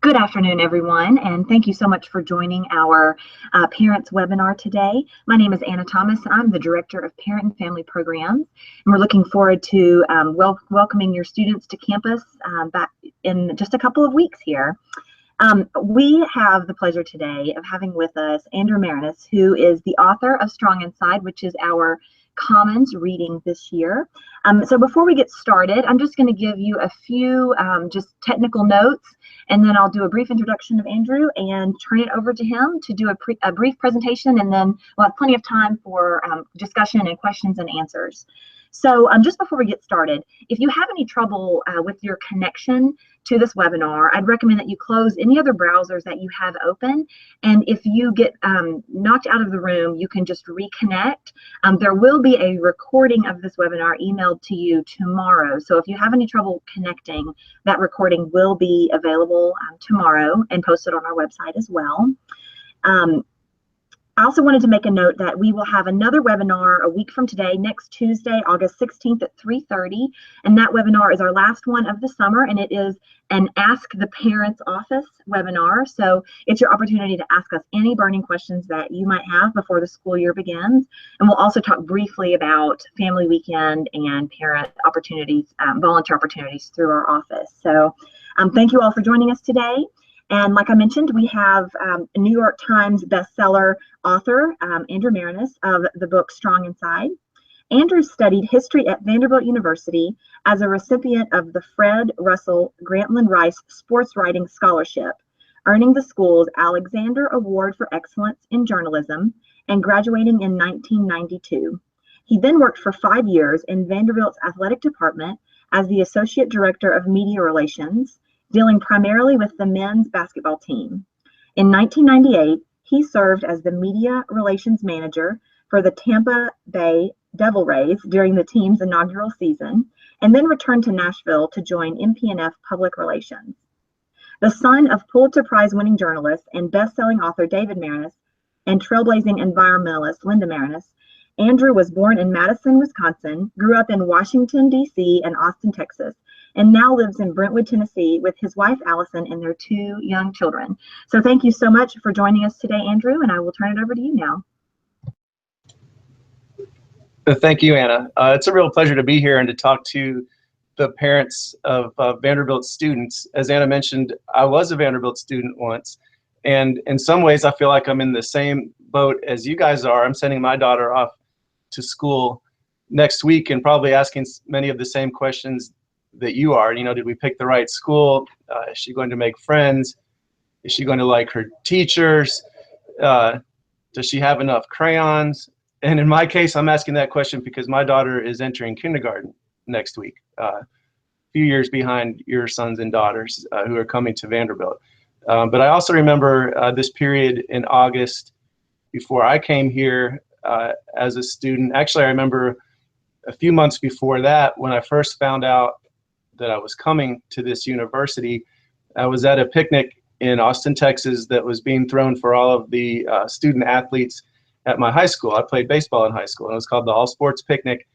Good afternoon, everyone, and thank you so much for joining our Parents webinar today. My name is Anna Thomas. I'm the Director of Parent and Family Programs, and we're looking forward to welcoming your students to campus back in just a couple of weeks here. We have the pleasure today of having with us Andrew Marinus, who is the author of Strong Inside, which is our Commons reading this year. So before we get started, I'm just going to give you a few just technical notes, and then I'll do a brief introduction of Andrew and turn it over to him to do a brief presentation, and then we'll have plenty of time for discussion and questions and answers. So just before we get started, if you have any trouble with your connection to this webinar, I'd recommend that you close any other browsers that you have open. And if you get knocked out of the room, you can just reconnect. There will be a recording of this webinar emailed to you tomorrow. So if you have any trouble connecting, that recording will be available tomorrow and posted on our website as well. I also wanted to make a note that we will have another webinar a week from today, next Tuesday, August 16th at 3:30. And that webinar is our last one of the summer, and it is an Ask the Parents Office webinar. So it's your opportunity to ask us any burning questions that you might have before the school year begins. And we'll also talk briefly about Family Weekend and parent opportunities, volunteer opportunities through our office. So thank you all for joining us today. And like I mentioned, we have a New York Times bestseller author, Andrew Marinus, of the book Strong Inside. Andrew studied history at Vanderbilt University as a recipient of the Fred Russell Grantland Rice Sports Writing Scholarship, earning the school's Alexander Award for Excellence in Journalism and graduating in 1992. He then worked for 5 years in Vanderbilt's athletic department as the Associate Director of Media Relations, dealing primarily with the men's basketball team. In 1998, he served as the Media Relations Manager for the Tampa Bay Devil Rays during the team's inaugural season, and then returned to Nashville to join MPNF Public Relations. The son of Pulitzer Prize-winning journalist and best-selling author David Marinus and trailblazing environmentalist Linda Marinus, Andrew was born in Madison, Wisconsin, grew up in Washington, D.C. and Austin, Texas, and now lives in Brentwood, Tennessee with his wife, Allison, and their 2 young children. So thank you so much for joining us today, Andrew, and I will turn it over to you now. Thank you, Anna. It's a real pleasure to be here and to talk to the parents of Vanderbilt students. As Anna mentioned, I was a Vanderbilt student once, and in some ways I feel like I'm in the same boat as you guys are. I'm sending my daughter off to school next week and probably asking many of the same questions that you are. You know, did we pick the right school? Is she going to make friends? Is she going to like her teachers? Does she have enough crayons? And in my case, I'm asking that question because my daughter is entering kindergarten next week, a few years behind your sons and daughters who are coming to Vanderbilt. But I also remember this period in August before I came here as a student. Actually, I remember a few months before that, when I first found out that I was coming to this university, I was at a picnic in Austin, Texas that was being thrown for all of the student athletes at my high school. I played baseball in high school, and it was called the All Sports Picnic.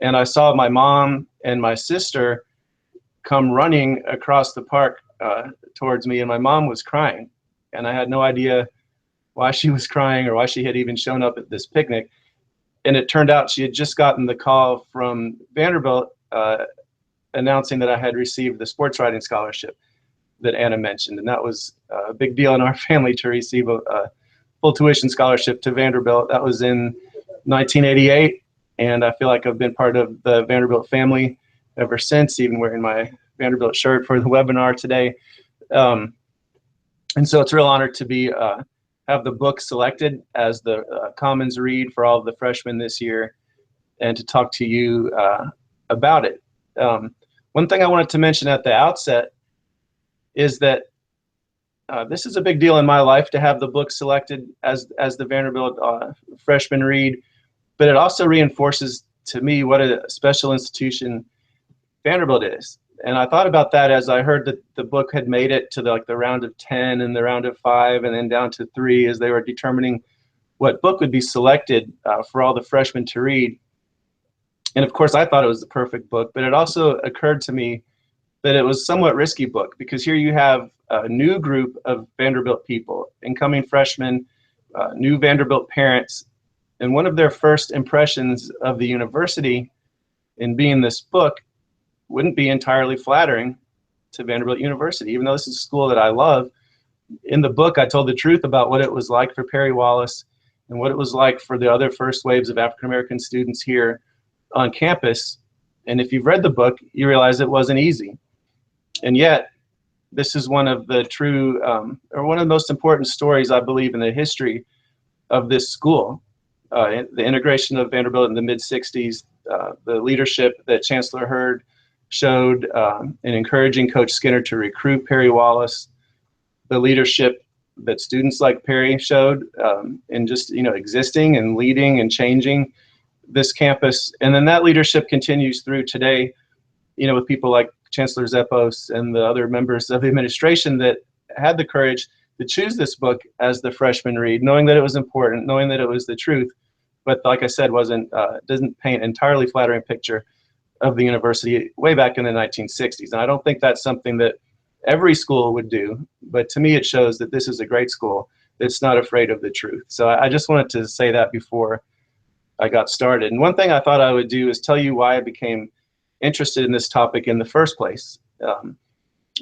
And I saw my mom and my sister come running across the park towards me, and my mom was crying. And I had no idea why she was crying or why she had even shown up at this picnic. And it turned out she had just gotten the call from Vanderbilt announcing that I had received the sports writing scholarship that Anna mentioned. And that was a big deal in our family to receive a full tuition scholarship to Vanderbilt. That was in 1988. And I feel like I've been part of the Vanderbilt family ever since, even wearing my Vanderbilt shirt for the webinar today. And so it's a real honor to be have the book selected as the Commons read for all of the freshmen this year and to talk to you about it. One thing I wanted to mention at the outset is that this is a big deal in my life to have the book selected as the Vanderbilt freshman read, but it also reinforces to me what a special institution Vanderbilt is. And I thought about that as I heard that the book had made it to the round of 10 and the round of 5 and then down to 3 as they were determining what book would be selected for all the freshmen to read. And of course, I thought it was the perfect book, but it also occurred to me that it was a somewhat risky book, because here you have a new group of Vanderbilt people, incoming freshmen, new Vanderbilt parents, and one of their first impressions of the university in being this book wouldn't be entirely flattering to Vanderbilt University, even though this is a school that I love. In the book, I told the truth about what it was like for Perry Wallace and what it was like for the other first waves of African-American students here on campus. And if you've read the book, you realize it wasn't easy. And yet, this is one of the true, or one of the most important stories, I believe, in the history of this school. The integration of Vanderbilt in the mid-'60s, the leadership that Chancellor Hurd showed in encouraging Coach Skinner to recruit Perry Wallace, the leadership that students like Perry showed in just, existing and leading and changing this campus. And then that leadership continues through today, with people like Chancellor Zepos and the other members of the administration that had the courage to choose this book as the freshman read, knowing that it was important, knowing that it was the truth, but like I said, doesn't paint an entirely flattering picture of the university way back in the 1960s. And I don't think that's something that every school would do, but to me it shows that this is a great school that's not afraid of the truth. So I just wanted to say that before I got started. And one thing I thought I would do is tell you why I became interested in this topic in the first place.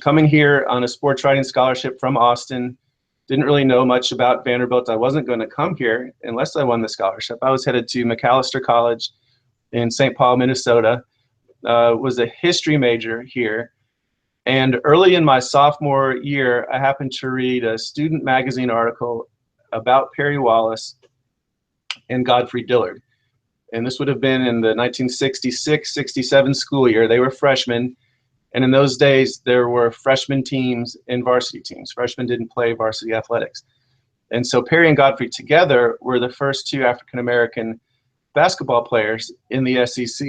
Coming here on a sports writing scholarship from Austin, didn't really know much about Vanderbilt. I wasn't going to come here unless I won the scholarship. I was headed to Macalester College in St. Paul, Minnesota, was a history major here. And early in my sophomore year, I happened to read a student magazine article about Perry Wallace and Godfrey Dillard. And this would have been in the 1966-67 school year. They were freshmen. And in those days, there were freshman teams and varsity teams. Freshmen didn't play varsity athletics. And so Perry and Godfrey together were the first two African-American basketball players in the SEC.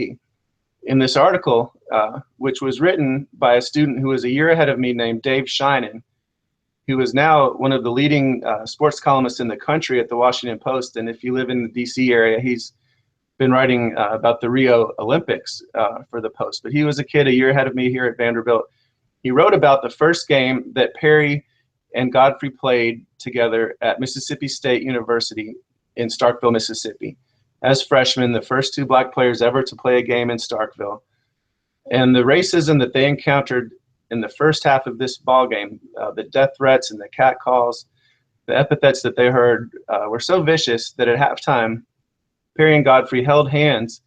In this article, which was written by a student who was a year ahead of me named Dave Sheinin, who is now one of the leading sports columnists in the country at the Washington Post. And if you live in the DC area, he's been writing about the Rio Olympics for the Post. But he was a kid a year ahead of me here at Vanderbilt. He wrote about the first game that Perry and Godfrey played together at Mississippi State University in Starkville, Mississippi. As freshmen, the first two black players ever to play a game in Starkville. And the racism that they encountered in the first half of this ball game, the death threats and the catcalls, the epithets that they heard were so vicious that at halftime, Perry and Godfrey held hands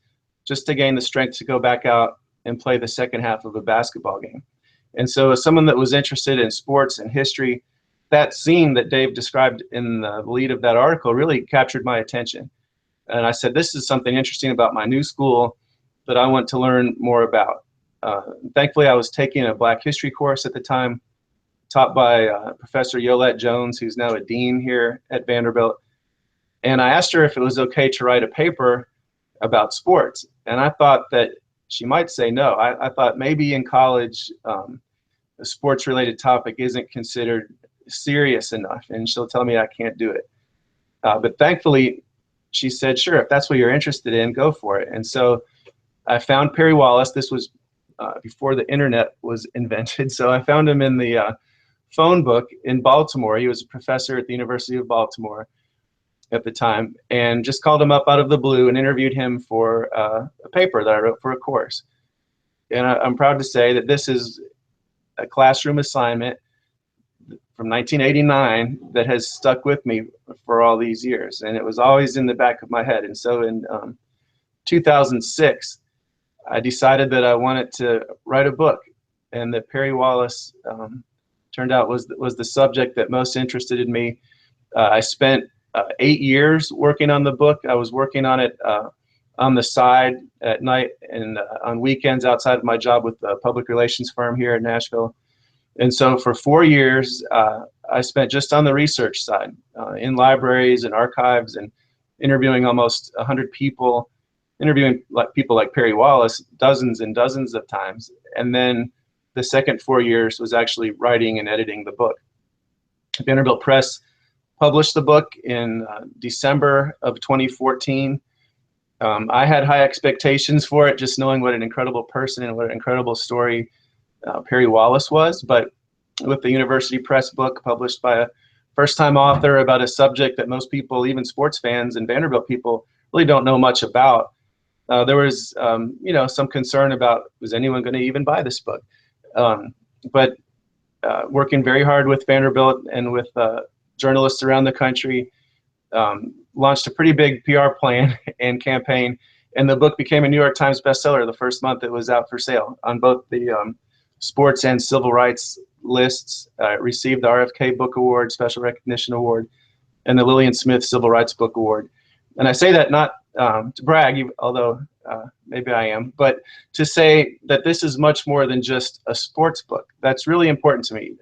just to gain the strength to go back out and play the second half of a basketball game. And so as someone that was interested in sports and history, that scene that Dave described in the lead of that article really captured my attention. And I said, this is something interesting about my new school that I want to learn more about. Thankfully, I was taking a Black history course at the time, taught by Professor Yolette Jones, who's now a dean here at Vanderbilt. And I asked her if it was okay to write a paper about sports. And I thought that she might say no. I thought maybe in college, a sports-related topic isn't considered serious enough, and she'll tell me I can't do it. But thankfully, she said, sure, if that's what you're interested in, go for it. And so I found Perry Wallace. This was before the internet was invented. So I found him in the phone book in Baltimore. He was a professor at the University of Baltimore at the time, and just called him up out of the blue and interviewed him for a paper that I wrote for a course. And I'm proud to say that this is a classroom assignment from 1989 that has stuck with me for all these years. And it was always in the back of my head. And so in 2006, I decided that I wanted to write a book, and that Perry Wallace turned out was the subject that most interested in me. I spent 8 years working on the book. I was working on it on the side at night and on weekends outside of my job with the public relations firm here in Nashville. And so for 4 years, I spent just on the research side, in libraries and archives, and interviewing almost 100 people, interviewing people like Perry Wallace dozens and dozens of times. And then the second 4 years was actually writing and editing the book. Vanderbilt Press published the book in December of 2014. I had high expectations for it, just knowing what an incredible person and what an incredible story Perry Wallace was. But with the University Press book published by a first-time author about a subject that most people, even sports fans and Vanderbilt people, really don't know much about. There was, some concern about, was anyone going to even buy this book? But working very hard with Vanderbilt and with journalists around the country, launched a pretty big PR plan and campaign, and the book became a New York Times bestseller the first month it was out for sale on both the sports and civil rights lists. It received the RFK Book Award, Special Recognition Award, and the Lillian Smith Civil Rights Book Award. And I say that not to brag, although maybe I am, but to say that this is much more than just a sports book. That's really important to me.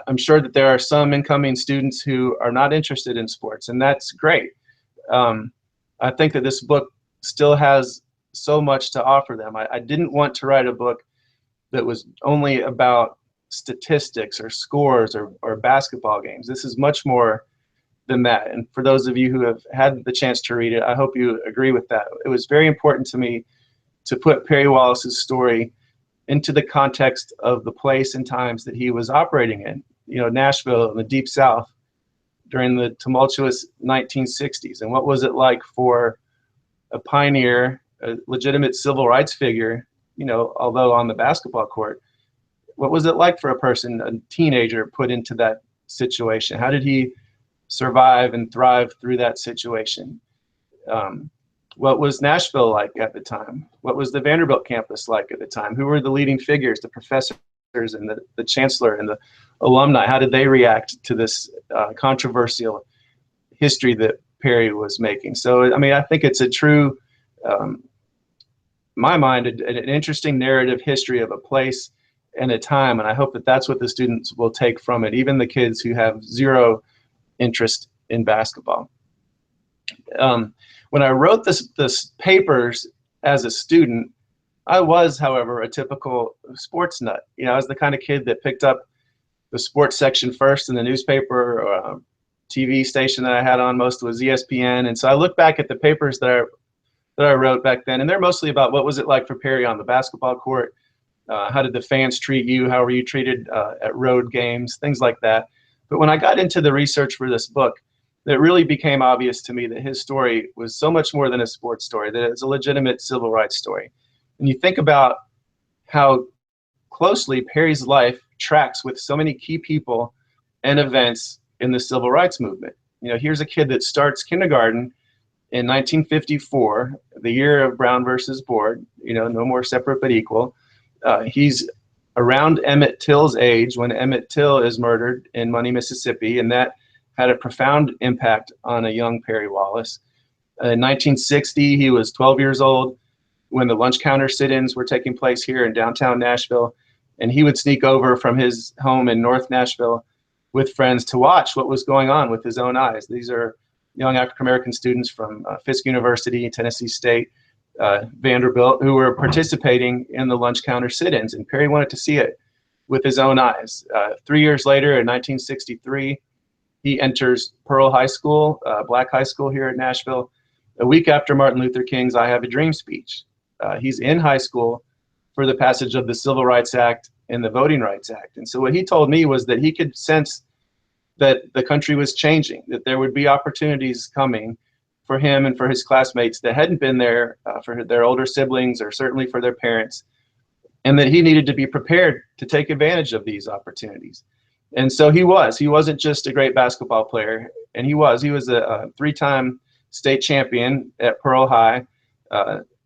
I'm sure that there are some incoming students who are not interested in sports, and that's great. I think that this book still has so much to offer them. I didn't want to write a book that was only about statistics or scores or basketball games. This is much more than that. And for those of you who have had the chance to read it, I hope you agree with that. It was very important to me to put Perry Wallace's story into the context of the place and times that he was operating in. Nashville in the Deep South during the tumultuous 1960s. And what was it like for a pioneer, a legitimate civil rights figure, although on the basketball court, what was it like for a person, a teenager, put into that situation? How did he survive and thrive through that situation? What was Nashville like at the time? What was the Vanderbilt campus like at the time? Who were the leading figures, the professors and the chancellor and the alumni? How did they react to this controversial history that Perry was making? So, I think it's a true, my mind, an interesting narrative history of a place and a time, and I hope that that's what the students will take from it, even the kids who have zero interest in basketball. When I wrote this papers as a student, I was, however, a typical sports nut. I was the kind of kid that picked up the sports section first in the newspaper or TV station that I had on most was ESPN. And so I look back at the papers that I wrote back then, and they're mostly about what was it like for Perry on the basketball court, how did the fans treat you, how were you treated at road games, things like that. But when I got into the research for this book, it really became obvious to me that his story was so much more than a sports story, that it's a legitimate civil rights story. And you think about how closely Perry's life tracks with so many key people and events in the civil rights movement. Here's a kid that starts kindergarten in 1954, the year of Brown versus Board, no more separate but equal. He's around Emmett Till's age when Emmett Till is murdered in Money, Mississippi, and that had a profound impact on a young Perry Wallace. In 1960, he was 12 years old when the lunch counter sit-ins were taking place here in downtown Nashville, and he would sneak over from his home in North Nashville with friends to watch what was going on with his own eyes. These are young African-American students from Fisk University, Tennessee State, Vanderbilt, who were participating in the lunch counter sit-ins, and Perry wanted to see it with his own eyes. 3 years later, in 1963, he enters Pearl High School, black high school here at Nashville, a week after Martin Luther King's I Have a Dream speech. He's in high school for the passage of the Civil Rights Act and the Voting Rights Act. And so what he told me was that he could sense that the country was changing, that there would be opportunities coming for him and for his classmates that hadn't been there for their older siblings or certainly for their parents, and that he needed to be prepared to take advantage of these opportunities. And so he was. He wasn't just a great basketball player, and he was a three-time state champion at Pearl High.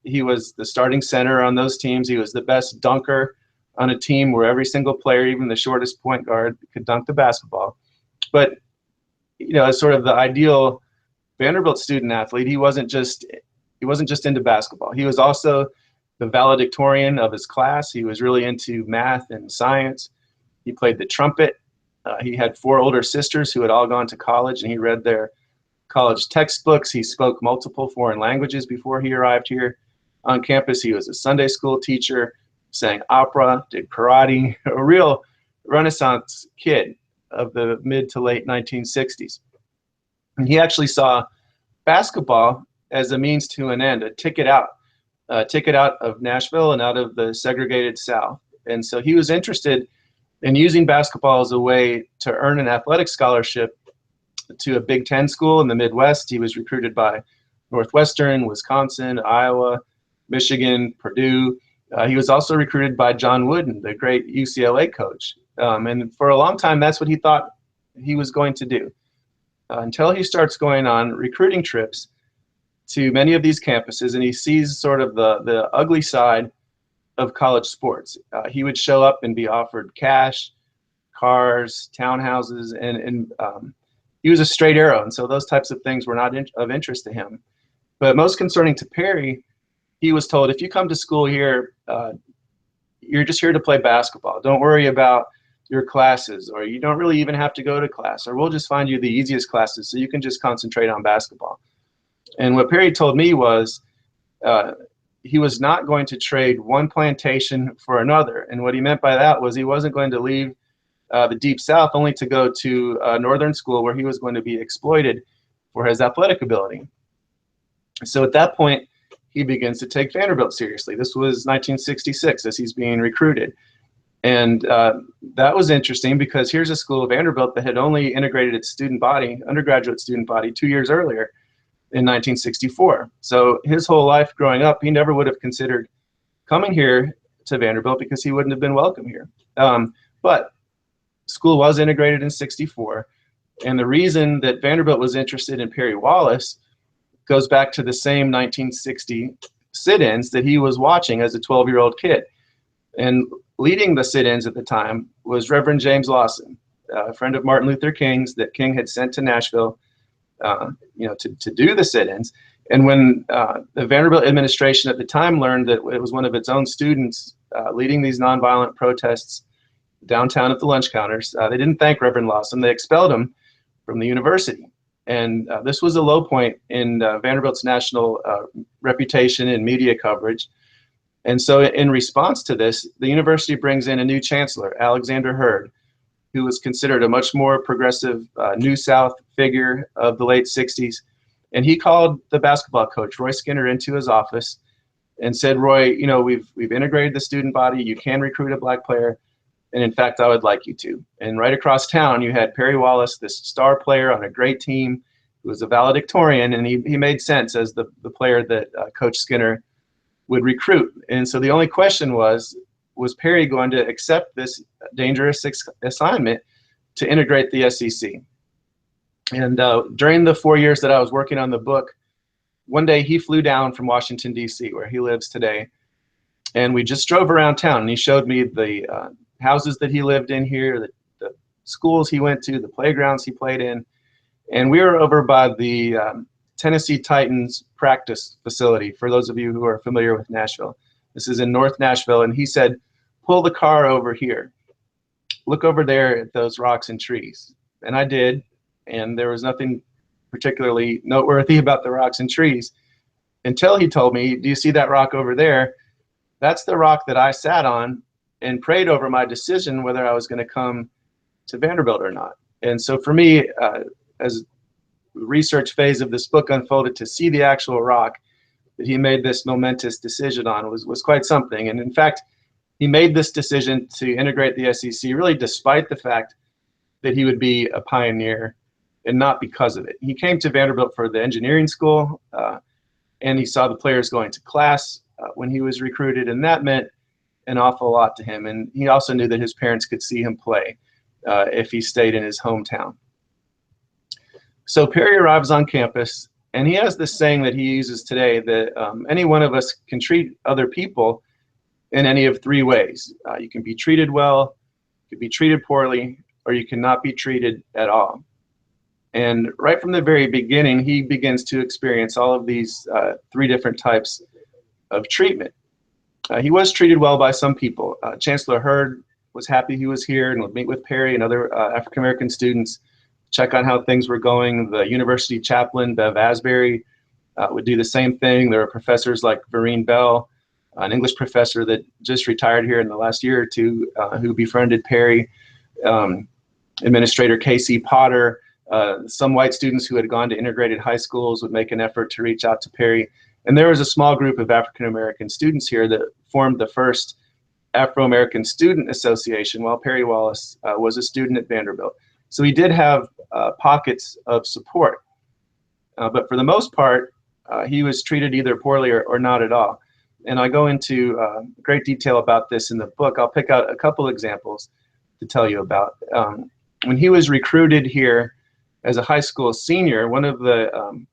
He was the starting center on those teams. He was the best dunker on a team where every single player, even the shortest point guard, could dunk the basketball. But, as sort of the ideal Vanderbilt student athlete, he wasn't just into basketball. He was also the valedictorian of his class. He was really into math and science. He played the trumpet. He had 4 older sisters who had all gone to college, and he read their college textbooks. He spoke multiple foreign languages before he arrived here on campus. He was a Sunday school teacher, sang opera, did karate, a real Renaissance kid of the mid to late 1960s. And he actually saw basketball as a means to an end, a ticket out of Nashville and out of the segregated South. And so he was interested and using basketball as a way to earn an athletic scholarship to a Big Ten school in the Midwest. He was recruited by Northwestern, Wisconsin, Iowa, Michigan, Purdue. He was also recruited by John Wooden, the great UCLA coach. And for a long time, that's what he thought he was going to do, until he starts going on recruiting trips to many of these campuses, and he sees sort of the ugly side of college sports. He would show up and be offered cash, cars, townhouses, and he was a straight arrow, and so those types of things were not of interest to him. But most concerning to Perry, he was told, if you come to school here, you're just here to play basketball. Don't worry about your classes, or you don't really even have to go to class, or we'll just find you the easiest classes so you can just concentrate on basketball. And what Perry told me was he was not going to trade one plantation for another. And what he meant by that was he wasn't going to leave the Deep South only to go to a northern school where he was going to be exploited for his athletic ability. So at that point, he begins to take Vanderbilt seriously. This was 1966 as he's being recruited. And that was interesting because here's a school, Vanderbilt, that had only integrated its student body, undergraduate student body, 2 years earlier in 1964. So his whole life growing up, he never would have considered coming here to Vanderbilt because he wouldn't have been welcome here. But school was integrated in 64. And the reason that Vanderbilt was interested in Perry Wallace goes back to the same 1960 sit-ins that he was watching as a 12-year-old kid. And leading the sit-ins at the time was Reverend James Lawson, a friend of Martin Luther King's that King had sent to Nashville, to do the sit-ins. And when the Vanderbilt administration at the time learned that it was one of its own students leading these nonviolent protests downtown at the lunch counters, they didn't thank Reverend Lawson. They expelled him from the university. And this was a low point in Vanderbilt's national reputation and media coverage. And so in response to this, the university brings in a new chancellor, Alexander Hurd, who was considered a much more progressive New South figure of the late 60s. And he called the basketball coach, Roy Skinner, into his office and said, Roy, we've integrated the student body. You can recruit a black player. And in fact, I would like you to. And right across town, you had Perry Wallace, this star player on a great team who was a valedictorian, and he made sense as the player that Coach Skinner would recruit. And so the only question was Perry going to accept this dangerous assignment to integrate the SEC? And during the 4 years that I was working on the book, one day he flew down from Washington, D.C., where he lives today, and we just drove around town, and he showed me the houses that he lived in here, the schools he went to, the playgrounds he played in. And we were over by the Tennessee Titans practice facility, for those of you who are familiar with Nashville. This is in North Nashville, and he said, pull the car over here. Look over there at those rocks and trees. And I did, and there was nothing particularly noteworthy about the rocks and trees until he told me, do you see that rock over there? That's the rock that I sat on and prayed over my decision whether I was going to come to Vanderbilt or not. And so for me, as the research phase of this book unfolded, to see the actual rock that he made this momentous decision on was quite something. And in fact, he made this decision to integrate the SEC really despite the fact that he would be a pioneer and not because of it. He came to Vanderbilt for the engineering school, and he saw the players going to class when he was recruited, and that meant an awful lot to him. And he also knew that his parents could see him play if he stayed in his hometown. So Perry arrives on campus, and he has this saying that he uses today that any one of us can treat other people in any of three ways. You can be treated well, you can be treated poorly, or you cannot be treated at all. And right from the very beginning, he begins to experience all of these three different types of treatment. He was treated well by some people. Chancellor Hurd was happy he was here and would meet with Perry and other African-American students, check on how things were going. The university chaplain, Bev Asbury, would do the same thing. There were professors like Vereen Bell, an English professor that just retired here in the last year or two, who befriended Perry. Administrator K.C. Potter, some white students who had gone to integrated high schools would make an effort to reach out to Perry. And there was a small group of African-American students here that formed the first Afro-American Student Association while Perry Wallace was a student at Vanderbilt. So he did have pockets of support. But for the most part, he was treated either poorly or not at all. And I go into great detail about this in the book. I'll pick out a couple examples to tell you about. When he was recruited here as a high school senior, one of the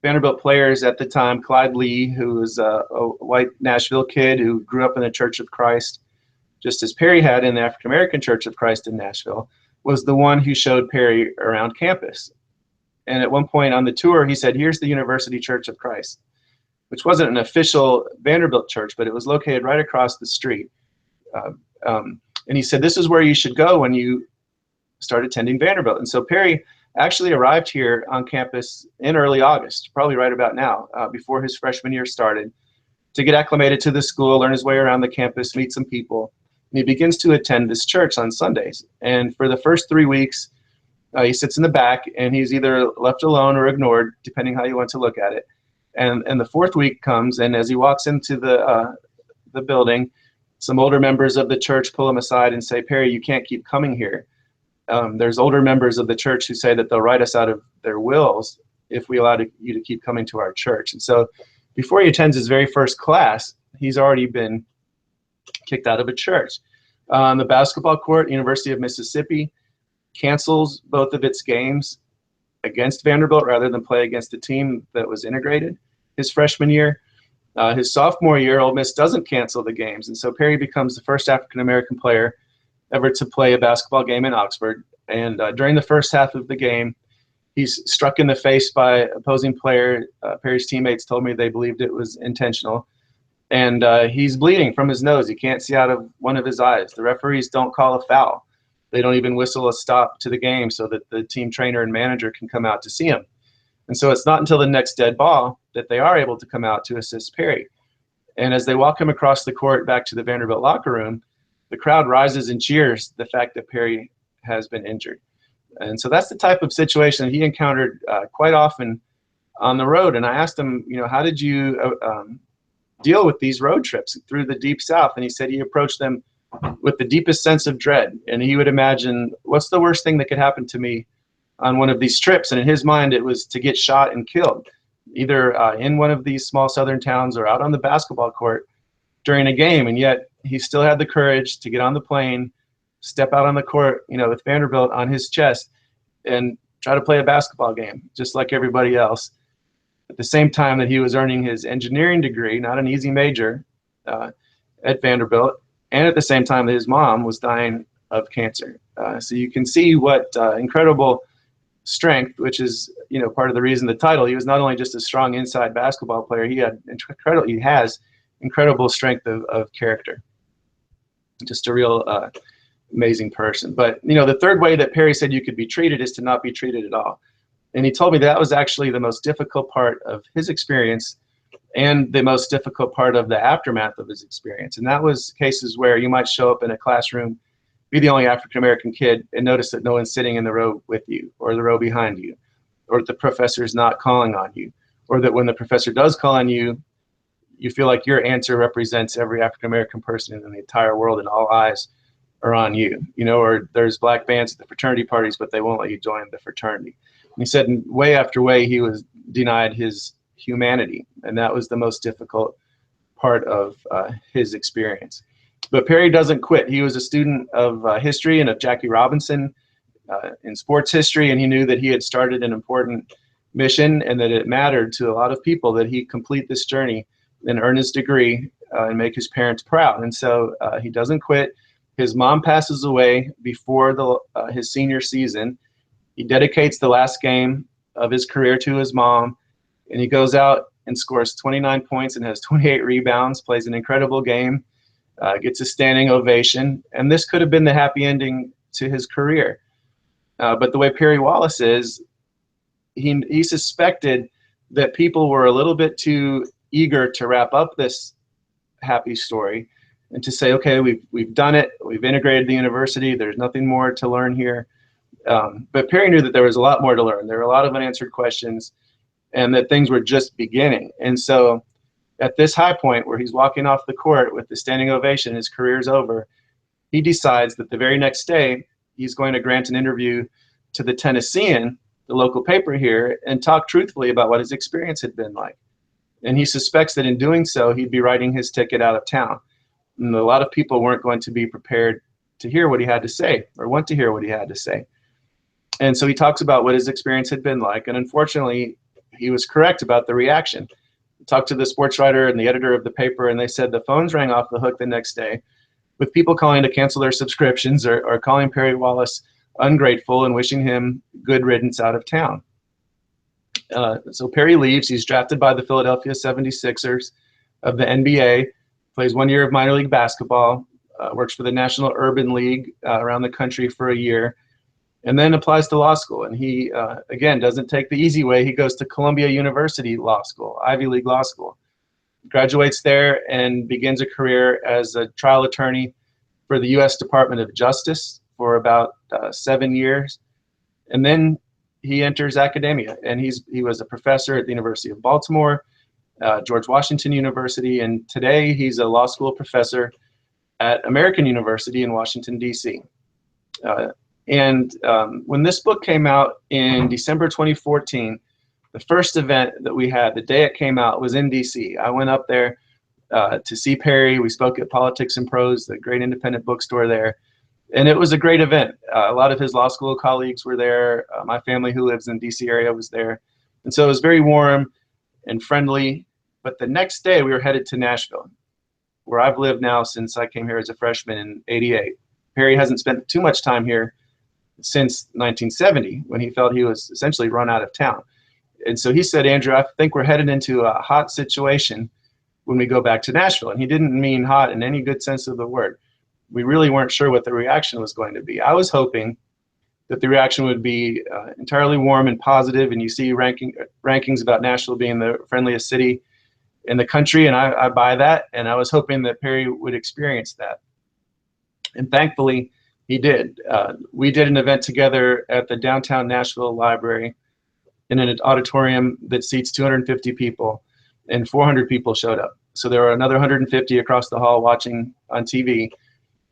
Vanderbilt players at the time, Clyde Lee, who was a white Nashville kid who grew up in the Church of Christ, just as Perry had in the African American Church of Christ in Nashville, was the one who showed Perry around campus. And at one point on the tour, he said, "Here's the University Church of Christ," which wasn't an official Vanderbilt church, but it was located right across the street. And he said, "This is where you should go when you start attending Vanderbilt." And so Perry actually arrived here on campus in early August, probably right about now, before his freshman year started, to get acclimated to the school, learn his way around the campus, meet some people. And he begins to attend this church on Sundays. And for the first 3 weeks, he sits in the back, and he's either left alone or ignored, depending how you want to look at it. And the fourth week comes, and as he walks into the building, some older members of the church pull him aside and say, "Perry, you can't keep coming here." There's older members of the church who say that they'll write us out of their wills if we allow you to keep coming to our church. And so before he attends his very first class, he's already been kicked out of a church. On the basketball court, University of Mississippi cancels both of its games against Vanderbilt rather than play against a team that was integrated his freshman year. His sophomore year, Ole Miss doesn't cancel the games. And so Perry becomes the first African-American player ever to play a basketball game in Oxford. And during the first half of the game, he's struck in the face by opposing player. Perry's teammates told me they believed it was intentional. And he's bleeding from his nose. He can't see out of one of his eyes. The referees don't call a foul. They don't even whistle a stop to the game so that the team trainer and manager can come out to see him. And so it's not until the next dead ball that they are able to come out to assist Perry. And as they walk him across the court back to the Vanderbilt locker room, the crowd rises and cheers the fact that Perry has been injured. And so that's the type of situation that he encountered quite often on the road. And I asked him, how did you deal with these road trips through the Deep South? And he said he approached them with the deepest sense of dread. And he would imagine, what's the worst thing that could happen to me on one of these trips? And in his mind, it was to get shot and killed, either in one of these small southern towns or out on the basketball court during a game. And yet he still had the courage to get on the plane, step out on the court, with Vanderbilt on his chest, and try to play a basketball game just like everybody else, at the same time that he was earning his engineering degree, not an easy major, at Vanderbilt, and at the same time that his mom was dying of cancer. So you can see what incredible strength, which is part of the reason the title. He was not only just a strong inside basketball player, he has incredible strength of character. Just a real amazing person. But the third way that Perry said you could be treated is to not be treated at all. And he told me that was actually the most difficult part of his experience and the most difficult part of the aftermath of his experience. And that was cases where you might show up in a classroom, be the only African-American kid, and notice that no one's sitting in the row with you or the row behind you, or that the professor is not calling on you, or that when the professor does call on you, you feel like your answer represents every African-American person in the entire world and all eyes are on you, or there's black bands at the fraternity parties, but they won't let you join the fraternity. And he said in way after way, he was denied his humanity, and that was the most difficult part of his experience. But Perry doesn't quit. He was a student of history and of Jackie Robinson in sports history, and he knew that he had started an important mission and that it mattered to a lot of people that he complete this journey and earn his degree and make his parents proud. And so he doesn't quit. His mom passes away before his senior season. He dedicates the last game of his career to his mom, and he goes out and scores 29 points and has 28 rebounds, plays an incredible game, gets a standing ovation. And this could have been the happy ending to his career. But the way Perry Wallace is, he suspected that people were a little bit too eager to wrap up this happy story and to say, okay, we've done it, we've integrated the university, there's nothing more to learn here. But Perry knew that there was a lot more to learn. There were a lot of unanswered questions and that things were just beginning. And so at this high point where he's walking off the court with the standing ovation, his career's over, he decides that the very next day he's going to grant an interview to the Tennessean, the local paper here, and talk truthfully about what his experience had been like. And he suspects that in doing so, he'd be writing his ticket out of town. And a lot of people weren't going to be prepared to hear what he had to say or want to hear what he had to say. And so he talks about what his experience had been like. And unfortunately, he was correct about the reaction. He talked to the sports writer and the editor of the paper, and they said the phones rang off the hook the next day with people calling to cancel their subscriptions or calling Perry Wallace ungrateful and wishing him good riddance out of town. So Perry leaves. He's drafted by the Philadelphia 76ers of the NBA, plays 1 year of minor league basketball, works for the National Urban League around the country for a year, and then applies to law school. And he, again, doesn't take the easy way. He goes to Columbia University Law School, Ivy League Law School, graduates there and begins a career as a trial attorney for the U.S. Department of Justice for about 7 years. And then he enters academia, and he was a professor at the University of Baltimore, George Washington University, and today he's a law school professor at American University in Washington, D.C. When this book came out in December 2014, the first event that we had, the day it came out, was in D.C. I went up there to see Perry. We spoke at Politics and Prose, the great independent bookstore there. And it was a great event. A lot of his law school colleagues were there. My family who lives in the D.C. area was there. And so it was very warm and friendly. But the next day we were headed to Nashville, where I've lived now since I came here as a freshman in '88. Perry hasn't spent too much time here since 1970, when he felt he was essentially run out of town. And so he said, Andrew, I think we're headed into a hot situation when we go back to Nashville. And he didn't mean hot in any good sense of the word. We really weren't sure what the reaction was going to be. I was hoping that the reaction would be entirely warm and positive, and you see rankings about Nashville being the friendliest city in the country, and I buy that, and I was hoping that Perry would experience that. And thankfully, he did. We did an event together at the downtown Nashville Library in an auditorium that seats 250 people, and 400 people showed up. So there were another 150 across the hall watching on TV.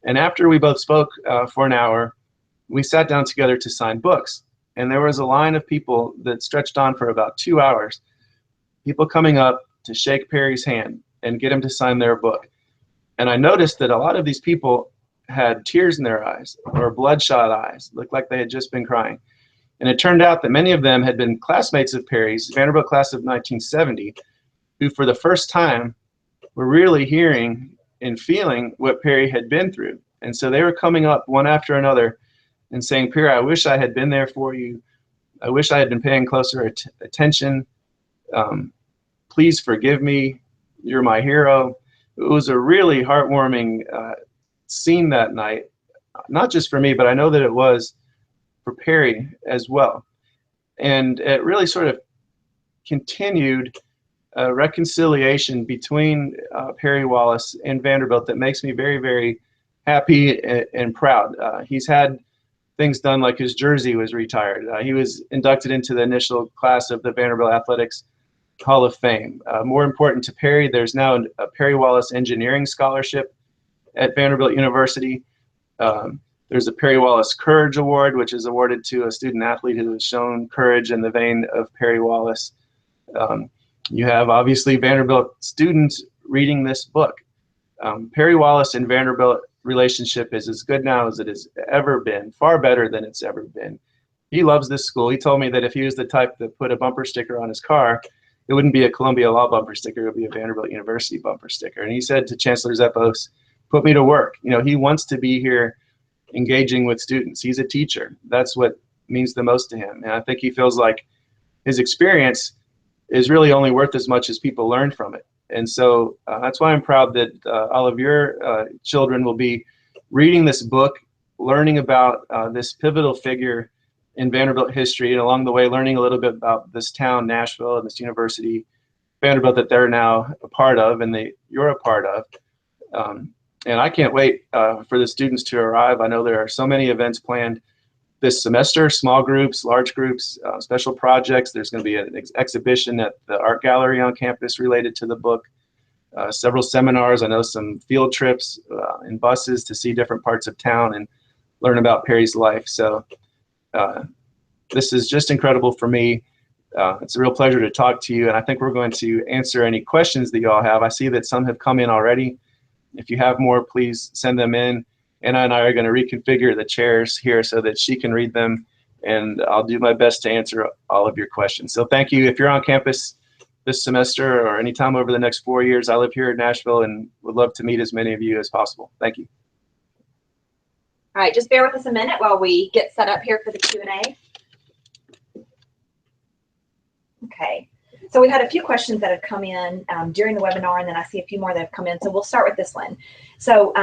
And after we both spoke for an hour, we sat down together to sign books. And there was a line of people that stretched on for about 2 hours, people coming up to shake Perry's hand and get him to sign their book. And I noticed that a lot of these people had tears in their eyes or bloodshot eyes, looked like they had just been crying. And it turned out that many of them had been classmates of Perry's, Vanderbilt class of 1970, who for the first time were really hearing and feeling what Perry had been through. And so they were coming up one after another and saying, Perry, I wish I had been there for you. I wish I had been paying closer attention. Please forgive me. You're my hero. It was a really heartwarming scene that night, not just for me, but I know that it was for Perry as well. And it really sort of continued a reconciliation between Perry Wallace and Vanderbilt that makes me very, very happy and proud. He's had things done, like his jersey was retired. He was inducted into the initial class of the Vanderbilt Athletics Hall of Fame. More important to Perry, there's now a Perry Wallace Engineering Scholarship at Vanderbilt University. There's a Perry Wallace Courage Award, which is awarded to a student athlete who has shown courage in the vein of Perry Wallace. You have, obviously, Vanderbilt students reading this book. Perry Wallace and Vanderbilt relationship is as good now as it has ever been, far better than it's ever been. He loves this school. He told me that if he was the type that put a bumper sticker on his car, it wouldn't be a Columbia Law bumper sticker, it would be a Vanderbilt University bumper sticker. And he said to Chancellor Zepos, put me to work. You know, he wants to be here engaging with students. He's a teacher. That's what means the most to him. And I think he feels like his experience is really only worth as much as people learn from it. And so that's why I'm proud that all of your children will be reading this book, learning about this pivotal figure in Vanderbilt history, and along the way learning a little bit about this town, Nashville, and this university, Vanderbilt, that they're now a part of and that you're a part of. And I can't wait for the students to arrive. I know there are so many events planned this semester, small groups, large groups, special projects. There's going to be an exhibition at the art gallery on campus related to the book. several seminars. I know some field trips in buses to see different parts of town and learn about Perry's life. So this is just incredible for me. It's a real pleasure to talk to you, and I think we're going to answer any questions that you all have. I see that some have come in already. If you have more, please send them in. Anna and I are going to reconfigure the chairs here so that she can read them, and I'll do my best to answer all of your questions. So thank you. If you're on campus this semester or anytime over the next 4 years, I live here in Nashville and would love to meet as many of you as possible. Thank you. All right, just bear with us a minute while we get set up here for the Q&A. Okay, so we've had a few questions that have come in during the webinar, and then I see a few more that have come in. So we'll start with this one. So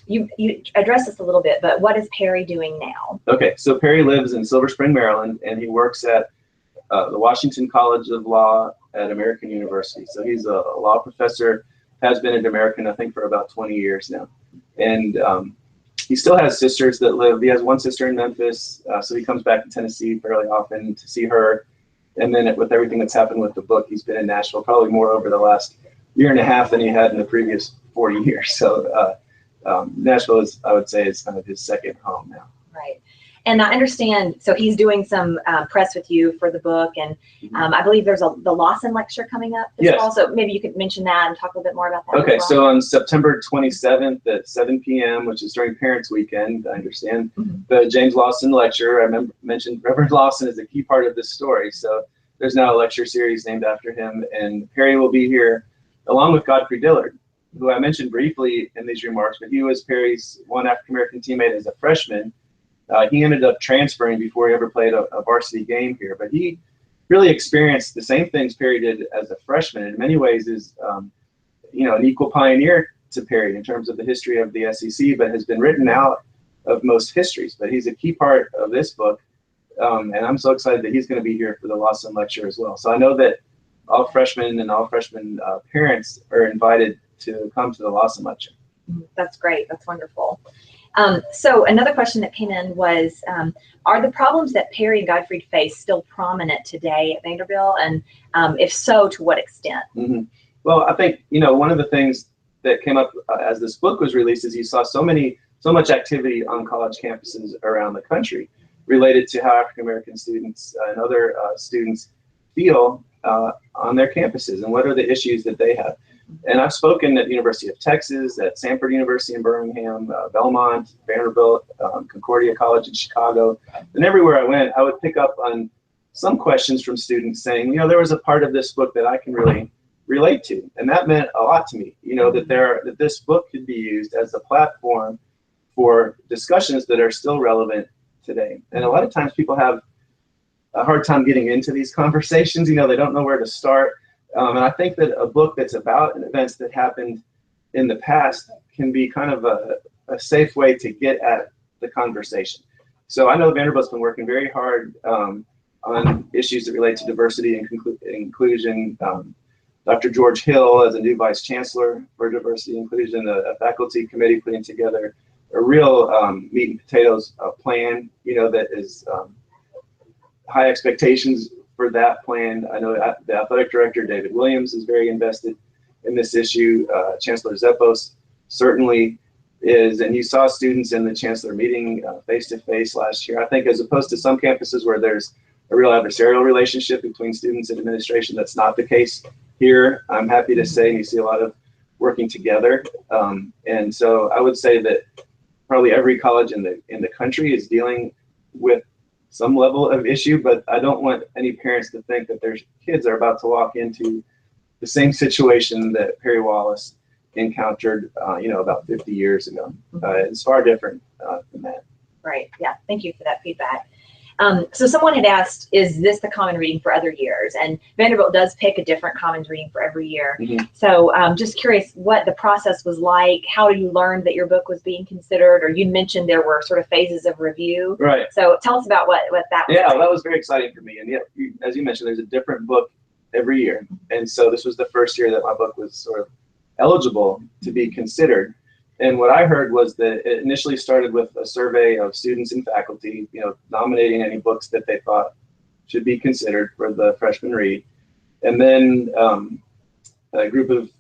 you addressed this a little bit, but what is Perry doing now? Okay, so Perry lives in Silver Spring, Maryland, and he works at the Washington College of Law at American University. So he's a law professor, has been at American, I think, for about 20 years now. And he still has sisters that live. He has one sister in Memphis, so he comes back to Tennessee fairly often to see her. And then with everything that's happened with the book, he's been in Nashville probably more over the last year and a half than he had in the previous 40 years. So Nashville is, I would say, is kind of his second home now. Right. And I understand, so he's doing some press with you for the book, and I believe there's the Lawson lecture coming up this fall. So maybe you could mention that and talk a little bit more about that. Okay, as well. So on September 27th at 7 p.m., which is during Parents Weekend, I understand, the James Lawson lecture, I mentioned Reverend Lawson is a key part of this story. So there's now a lecture series named after him, and Perry will be here along with Godfrey Dillard, who I mentioned briefly in these remarks, but he was Perry's one African-American teammate as a freshman. He ended up transferring before he ever played a varsity game here, but he really experienced the same things Perry did as a freshman. In many ways is, you know, an equal pioneer to Perry in terms of the history of the SEC, but has been written out of most histories. But he's a key part of this book, and I'm so excited that he's going to be here for the Lawson lecture as well. So I know that all freshmen and all freshman parents are invited to come to the Lawson lecture. That's great. That's wonderful. So another question that came in was, are the problems that Perry and Godfrey face still prominent today at Vanderbilt? And if so, to what extent? Well, I think, you know, one of the things that came up as this book was released is you saw so much activity on college campuses around the country related to how African-American students and other students feel on their campuses and what are the issues that they have. And I've spoken at the University of Texas, at Samford University in Birmingham, Belmont, Vanderbilt, Concordia College in Chicago. And everywhere I went, I would pick up on some questions from students saying, you know, there was a part of this book that I can really relate to. And that meant a lot to me, you know, that this book could be used as a platform for discussions that are still relevant today. And a lot of times people have a hard time getting into these conversations. You know, they don't know where to start. And I think that a book that's about events that happened in the past can be kind of a safe way to get at the conversation. So I know Vanderbilt's been working very hard on issues that relate to diversity and inclusion. Dr. George Hill, as a new vice chancellor for diversity and inclusion, a faculty committee putting together a real meat and potatoes plan, you know, that is high expectations for that plan. I know the athletic director, David Williams, is very invested in this issue. Chancellor Zeppos certainly is, and you saw students in the chancellor meeting face-to-face last year. I think as opposed to some campuses where there's a real adversarial relationship between students and administration, that's not the case here. I'm happy to say you see a lot of working together. And so I would say that probably every college in the country is dealing with some level of issue, but I don't want any parents to think that their kids are about to walk into the same situation that Perry Wallace encountered, you know, about 50 years ago. It's far different than that. Right. Yeah. Thank you for that feedback. So someone had asked, is this the common reading for other years? And Vanderbilt does pick a different commons reading for every year. So just curious what the process was like. How you learned that your book was being considered, or you mentioned there were sort of phases of review. Right. So tell us about what that was. Yeah, that was very exciting for me. And yeah, as you mentioned, there's a different book every year. And so this was the first year that my book was sort of eligible to be considered. And what I heard was that it initially started with a survey of students and faculty, you know, nominating any books that they thought should be considered for the freshman read. And then a group of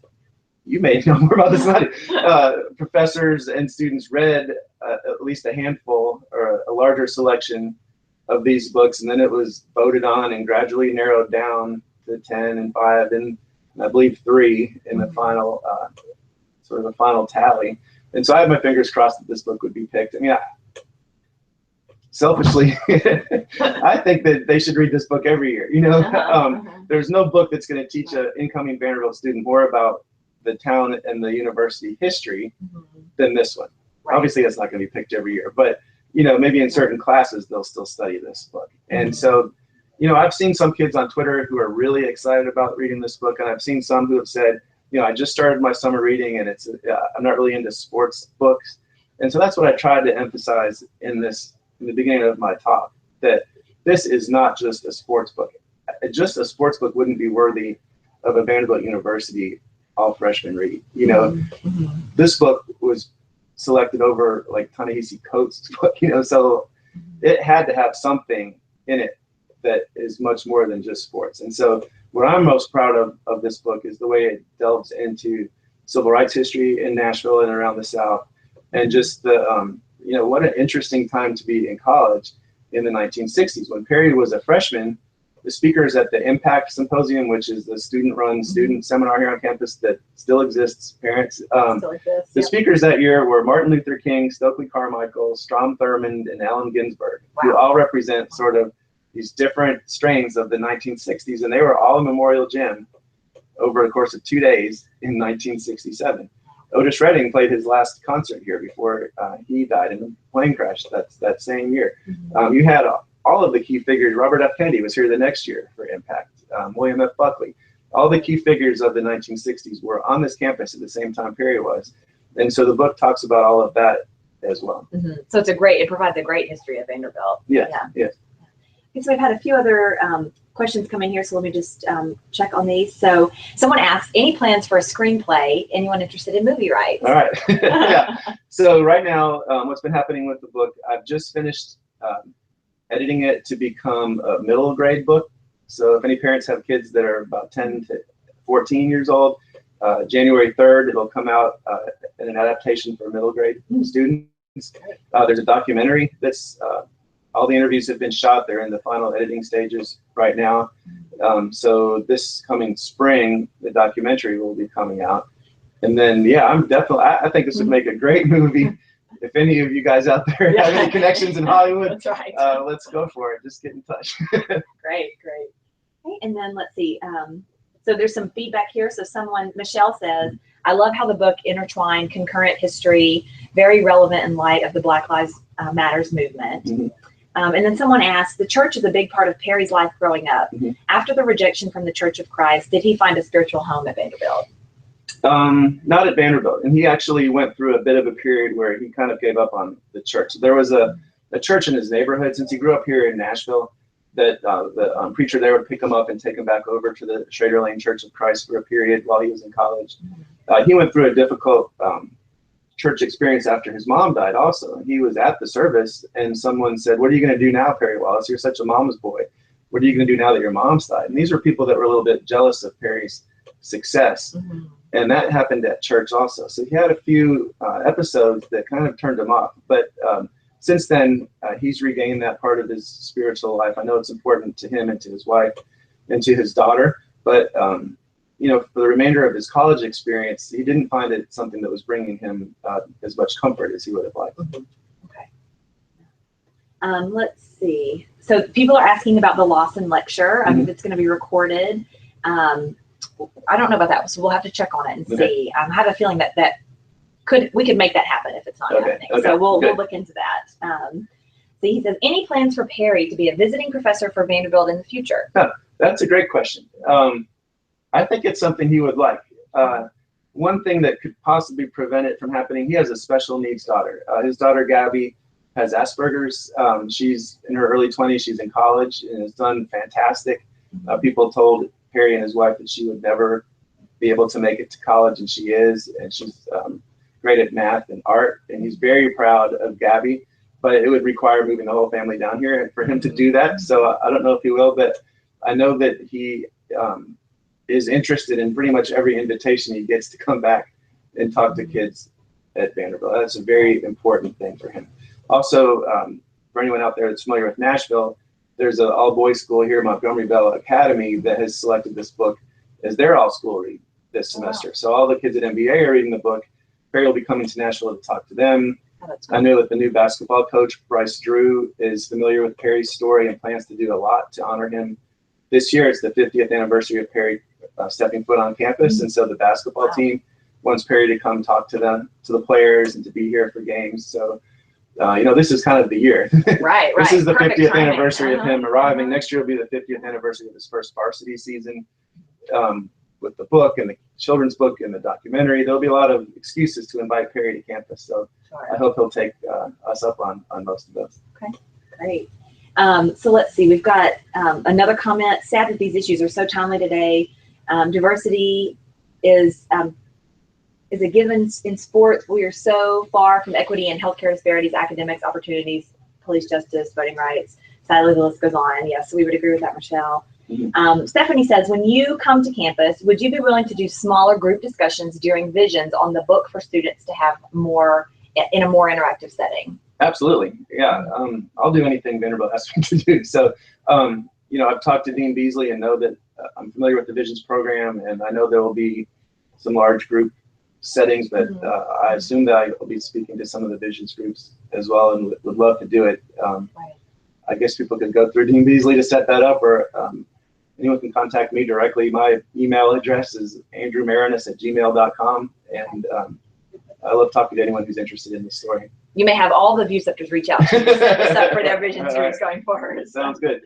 you may know more about this than I do. Professors and students read at least a handful or a larger selection of these books, and then it was voted on and gradually narrowed down to 10 and 5 and I believe 3 in the final sort of the final tally. And so I have my fingers crossed that this book would be picked. I mean, selfishly, I think that they should read this book every year. You know, there's no book that's going to teach an incoming Vanderbilt student more about the town and the university history than this one. Right. Obviously, that's not going to be picked every year, but you know, maybe in certain classes they'll still study this book. And so, you know, I've seen some kids on Twitter who are really excited about reading this book, and I've seen some who have said, you know, I just started my summer reading, and I'm not really into sports books. And so that's what I tried to emphasize in the beginning of my talk, that this is not just a sports book. Just a sports book wouldn't be worthy of a Vanderbilt University all freshman read. You know, this book was selected over like Ta-Nehisi Coates' book, you know, so it had to have something in it that is much more than just sports. And so what I'm most proud of this book is the way it delves into civil rights history in Nashville and around the South, and just the, you know, what an interesting time to be in college in the 1960s. When Perry was a freshman, the speakers at the Impact Symposium, which is the student-run student seminar here on campus that still exists, parents, the speakers that year were Martin Luther King, Stokely Carmichael, Strom Thurmond, and Allen Ginsberg, who all represent sort of these different strains of the 1960s, and they were all in Memorial Gym over the course of 2 days in 1967. Otis Redding played his last concert here before he died in a plane crash that same year. You had all of the key figures. Robert F. Kennedy was here the next year for Impact. William F. Buckley. All the key figures of the 1960s were on this campus at the same time Perry was. And so the book talks about all of that as well. So it provides a great history of Vanderbilt. Yeah. Okay, so we've had a few other questions come in here, so let me just check on these. So someone asked, any plans for a screenplay? Anyone interested in movie rights? All right. Yeah. So right now, what's been happening with the book, I've just finished editing it to become a middle grade book. So if any parents have kids that are about 10 to 14 years old, January 3rd, it'll come out in an adaptation for middle grade students. There's a documentary that's all the interviews have been shot. They're in the final editing stages right now. So this coming spring, the documentary will be coming out. And then, yeah, I think this would make a great movie. If any of you guys out there have any connections in Hollywood, that's right. Let's go for it. Just get in touch. Great. Okay, and then let's see. So there's some feedback here. So Michelle says, I love how the book intertwined concurrent history, very relevant in light of the Black Lives Matters movement. And then someone asked, the church is a big part of Perry's life growing up. After the rejection from the Church of Christ, did he find a spiritual home at Vanderbilt? Not at Vanderbilt. And he actually went through a bit of a period where he kind of gave up on the church. There was a church in his neighborhood, since he grew up here in Nashville, that the preacher there would pick him up and take him back over to the Schrader Lane Church of Christ for a period while he was in college. He went through a difficult church experience after his mom died also. He was at the service and someone said, what are you going to do now, Perry Wallace? You're such a mama's boy. What are you going to do now that your mom's died? And these were people that were a little bit jealous of Perry's success. And that happened at church also. So he had a few episodes that kind of turned him off. But since then, he's regained that part of his spiritual life. I know it's important to him and to his wife and to his daughter. But you know, for the remainder of his college experience, he didn't find it something that was bringing him as much comfort as he would have liked. Okay. Let's see. So people are asking about the Lawson lecture. It's going to be recorded. I don't know about that, so we'll have to check on it and see. I have a feeling that we could make that happen if it's not happening. So we'll look into that. So he says, any plans for Perry to be a visiting professor for Vanderbilt in the future? That's a great question. I think it's something he would like. One thing that could possibly prevent it from happening, he has a special needs daughter. His daughter, Gabby, has Asperger's. She's in her early 20s. She's in college and has done fantastic. People told Perry and his wife that she would never be able to make it to college, and she is. And she's great at math and art, and he's very proud of Gabby. But it would require moving the whole family down here for him to do that. So I don't know if he will, but I know that he is interested in pretty much every invitation he gets to come back and talk to kids at Vanderbilt. That's a very important thing for him. Also, for anyone out there that's familiar with Nashville, there's an all-boys school here, Montgomery Bell Academy, that has selected this book as their all-school read this semester. Wow. So all the kids at MBA are reading the book. Perry will be coming to Nashville to talk to them. Oh, I know that the new basketball coach, Bryce Drew, is familiar with Perry's story and plans to do a lot to honor him. This year, it's the 50th anniversary of Perry stepping foot on campus, and so the basketball team wants Perry to come talk to them, to the players, and to be here for games. So, this is kind of the year. Right. This is the Perfect 50th timing. Anniversary of him arriving. Next year will be the 50th anniversary of his first varsity season. With the book and the children's book and the documentary, there'll be a lot of excuses to invite Perry to campus. So I hope he'll take us up on most of those. Okay, great. So let's see, we've got another comment. Sad that these issues are so timely today. Diversity is a given in sports. We are so far from equity and healthcare disparities, academics, opportunities, police justice, voting rights. Sadly, the list goes on. Yes, we would agree with that, Michelle. Stephanie says, when you come to campus, would you be willing to do smaller group discussions during visions on the book for students to have more in a more interactive setting? Absolutely. Yeah. I'll do anything Vanderbilt asks me to do. So, I've talked to Dean Beasley and know that I'm familiar with the Visions program, and I know there will be some large group settings, but I assume that I will be speaking to some of the Visions groups as well, and would love to do it. I guess people could go through Dean Beasley to set that up, or anyone can contact me directly. My email address is andrewmarinus@gmail.com, and I love talking to anyone who's interested in the story. You may have all the Viewceptors reach out to you for their Visions groups going forward. Sounds good.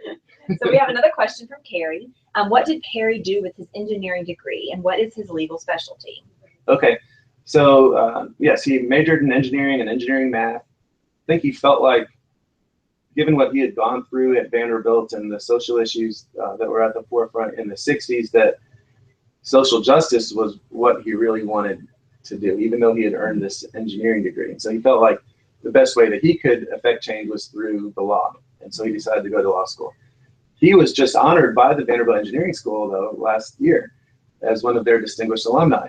So we have another question from Carrie. What did Perry do with his engineering degree, and what is his legal specialty? Okay, so yes, he majored in engineering and engineering math. I think he felt like, given what he had gone through at Vanderbilt and the social issues that were at the forefront in the 60s, that social justice was what he really wanted to do, even though he had earned this engineering degree. And so he felt like the best way that he could affect change was through the law. And so he decided to go to law school. He was just honored by the Vanderbilt Engineering School, though, last year as one of their distinguished alumni.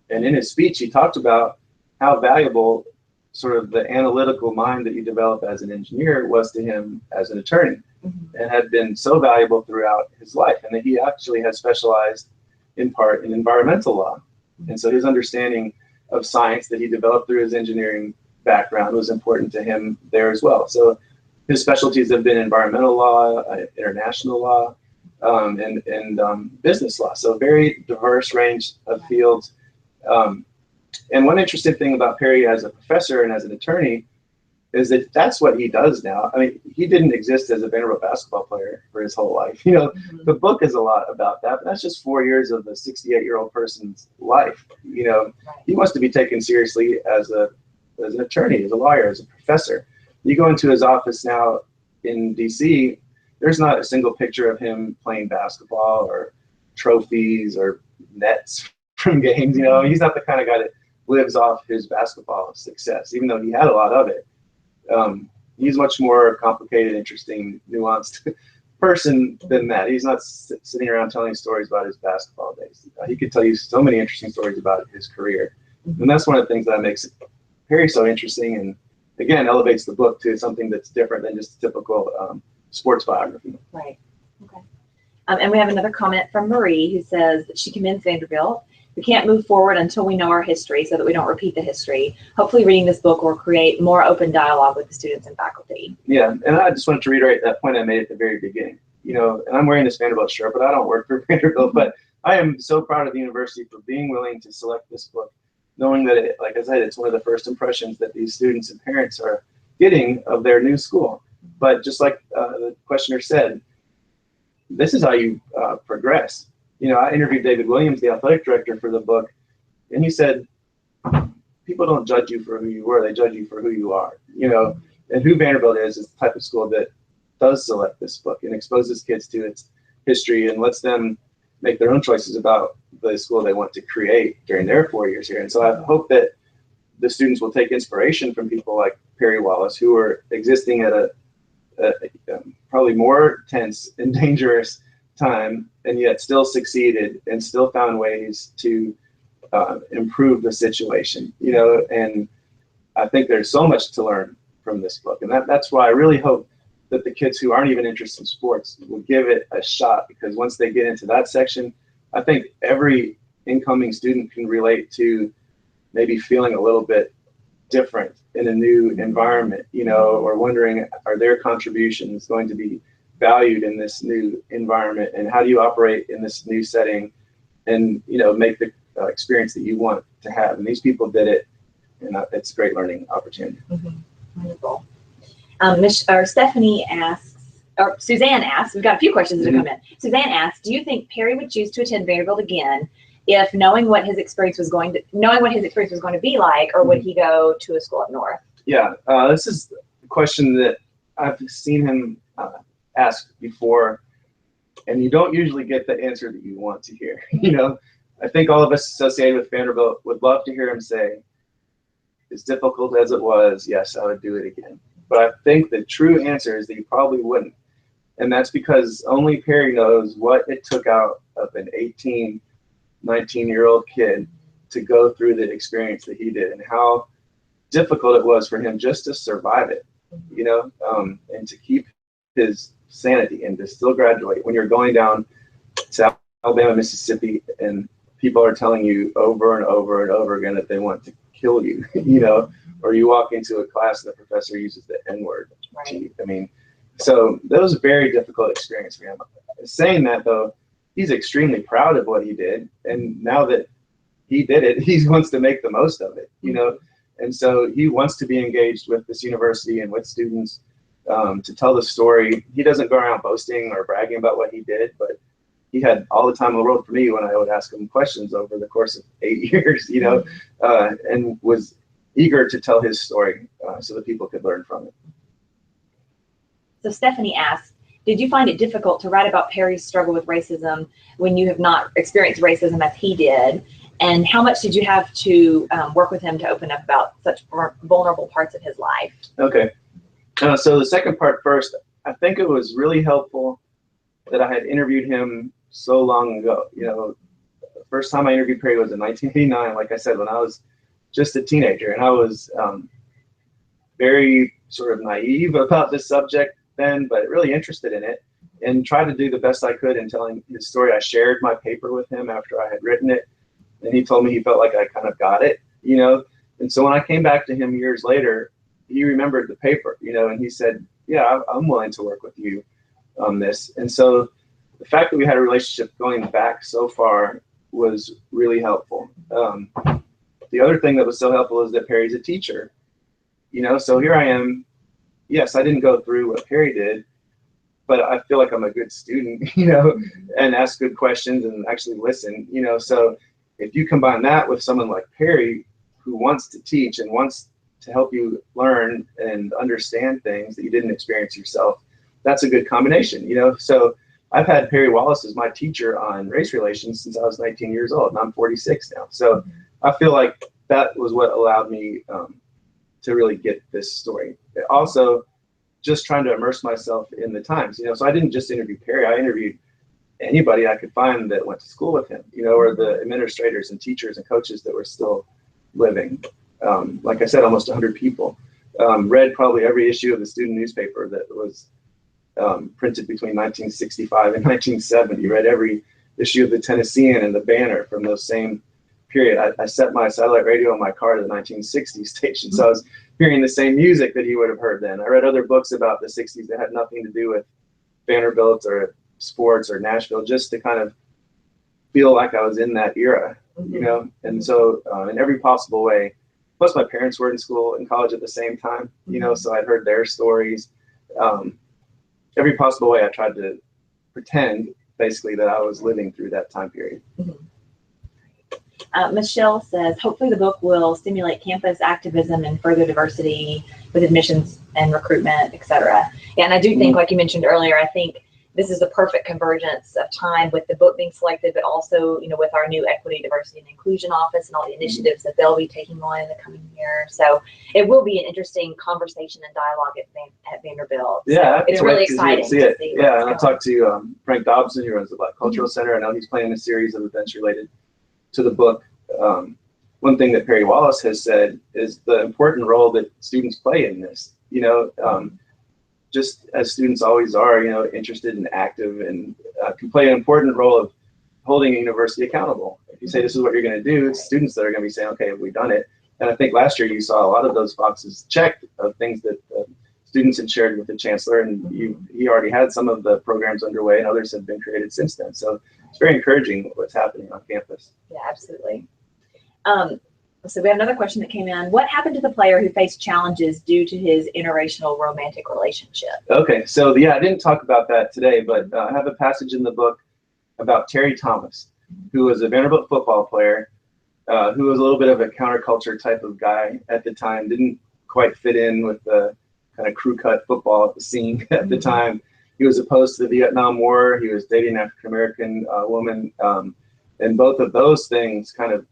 And in his speech, he talked about how valuable sort of the analytical mind that you develop as an engineer was to him as an attorney, and had been so valuable throughout his life, and that he actually has specialized in part in environmental law. And so his understanding of science that he developed through his engineering background was important to him there as well. So his specialties have been environmental law, international law, and business law. So very diverse range of fields. And one interesting thing about Perry as a professor and as an attorney is that that's what he does now. I mean, he didn't exist as a Vanderbilt basketball player for his whole life. The book is a lot about that, but that's just 4 years of a 68-year-old person's life. He wants to be taken seriously as an attorney, as a lawyer, as a professor. You go into his office now in DC, there's not a single picture of him playing basketball or trophies or nets from games. He's not the kind of guy that lives off his basketball success, even though he had a lot of it. He's much more complicated, interesting, nuanced person than that. He's not sitting around telling stories about his basketball days. He could tell you so many interesting stories about his career. And that's one of the things that makes Perry so interesting, and again, elevates the book to something that's different than just a typical sports biography. Right. Okay. And we have another comment from Marie, who says that she commends Vanderbilt. We can't move forward until we know our history, so that we don't repeat the history. Hopefully reading this book will create more open dialogue with the students and faculty. Yeah, and I just wanted to reiterate that point I made at the very beginning. And I'm wearing this Vanderbilt shirt, but I don't work for Vanderbilt. But I am so proud of the university for being willing to select this book, knowing that, like I said, it's one of the first impressions that these students and parents are getting of their new school. But just like the questioner said, this is how you progress. I interviewed David Williams, the athletic director for the book, and he said, people don't judge you for who you were, they judge you for who you are. And who Vanderbilt is the type of school that does select this book and exposes kids to its history and lets them make their own choices about the school they want to create during their 4 years here. And so I hope that the students will take inspiration from people like Perry Wallace, who are existing at a probably more tense and dangerous time and yet still succeeded and still found ways to improve the situation, and I think there's so much to learn from this book. And that's why I really hope that the kids who aren't even interested in sports will give it a shot, because once they get into that section, I think every incoming student can relate to maybe feeling a little bit different in a new environment, or wondering, are their contributions going to be valued in this new environment, and how do you operate in this new setting and make the experience that you want to have. And these people did it, and it's a great learning opportunity. Wonderful. Stephanie asks, or Suzanne asks, we've got a few questions that have come in. Suzanne asks, do you think Perry would choose to attend Vanderbilt again if knowing what his experience was going to be like, or would he go to a school up north? Yeah, this is a question that I've seen him ask before, and you don't usually get the answer that you want to hear. I think all of us associated with Vanderbilt would love to hear him say, as difficult as it was, yes, I would do it again. But I think the true answer is that you probably wouldn't. And that's because only Perry knows what it took out of an 18, 19-year-old kid to go through the experience that he did, and how difficult it was for him just to survive it, and to keep his sanity and to still graduate when you're going down to Alabama, Mississippi, and people are telling you over and over and over again that they want to kill you, or you walk into a class and the professor uses the N-word. Right. I mean, so that was a very difficult experience for him. Saying that, though, he's extremely proud of what he did, and now that he did it, he wants to make the most of it, and so he wants to be engaged with this university and with students, to tell the story. He doesn't go around boasting or bragging about what he did, but he had all the time in the world for me when I would ask him questions over the course of 8 years, and was eager to tell his story so that people could learn from it. So Stephanie asks, did you find it difficult to write about Perry's struggle with racism when you have not experienced racism as he did? And how much did you have to work with him to open up about such vulnerable parts of his life? Okay. So the second part first, I think it was really helpful that I had interviewed him so long ago. The first time I interviewed Perry was in 1989, like I said, when I was just a teenager, and I was very sort of naive about this subject then, but really interested in it, and tried to do the best I could in telling his story. I shared my paper with him after I had written it, and he told me he felt like I kind of got it, and so when I came back to him years later, he remembered the paper, and he said, yeah, I'm willing to work with you on this. And so the fact that we had a relationship going back so far was really helpful. The other thing that was so helpful is that Perry's a teacher, so here I am. Yes, I didn't go through what Perry did, but I feel like I'm a good student, and ask good questions and actually listen, so if you combine that with someone like Perry, who wants to teach and wants to help you learn and understand things that you didn't experience yourself, that's a good combination, So I've had Perry Wallace as my teacher on race relations since I was 19 years old, and I'm 46 now. So I feel like that was what allowed me to really get this story. Also, just trying to immerse myself in the times, so I didn't just interview Perry, I interviewed anybody I could find that went to school with him, or the administrators and teachers and coaches that were still living. Like I said, almost 100 people. Read probably every issue of the student newspaper that was printed between 1965 and 1970. Read every issue of the Tennessean and the Banner from those same period. I set my satellite radio in my car to the 1960s station, so I was hearing the same music that he would have heard then. I read other books about the 60s that had nothing to do with Vanderbilt or sports or Nashville, just to kind of feel like I was in that era, and so in every possible way. Plus my parents were in school and college at the same time, so I'd heard their stories. Every possible way I tried to pretend basically that I was living through that time period. Michelle says, hopefully the book will stimulate campus activism and further diversity with admissions and recruitment, etc. Yeah, and I do think, like you mentioned earlier, I think this is the perfect convergence of time with the book being selected, but also, you know, with our new Equity, Diversity, and Inclusion Office and all the initiatives that they'll be taking on in the coming year. So it will be an interesting conversation and dialogue at Vanderbilt. Yeah, so it's really exciting to see it. Yeah, and I talked to Frank Dobson, who runs the Black Cultural Center. I know he's planning a series of events related to the book. One thing that Perry Wallace has said is the important role that students play in this. You know, just as students always are, you know, interested and active, and can play an important role of holding a university accountable. If you say this is what you're going to do, it's students that are going to be saying, okay, have we done it? And I think last year you saw a lot of those boxes checked of things that students had shared with the chancellor, and he already had some of the programs underway, and others have been created since then. So it's very encouraging what's happening on campus. Yeah, absolutely. So we have another question that came in. What happened to the player who faced challenges due to his interracial romantic relationship? Okay, so yeah, I didn't talk about that today, but I have a passage in the book about Terry Thomas, who was a Vanderbilt football player, who was a little bit of a counterculture type of guy at the time, didn't quite fit in with the kind of crew cut football scene at the time. He was opposed to the Vietnam War. He was dating an African-American woman, and both of those things kind of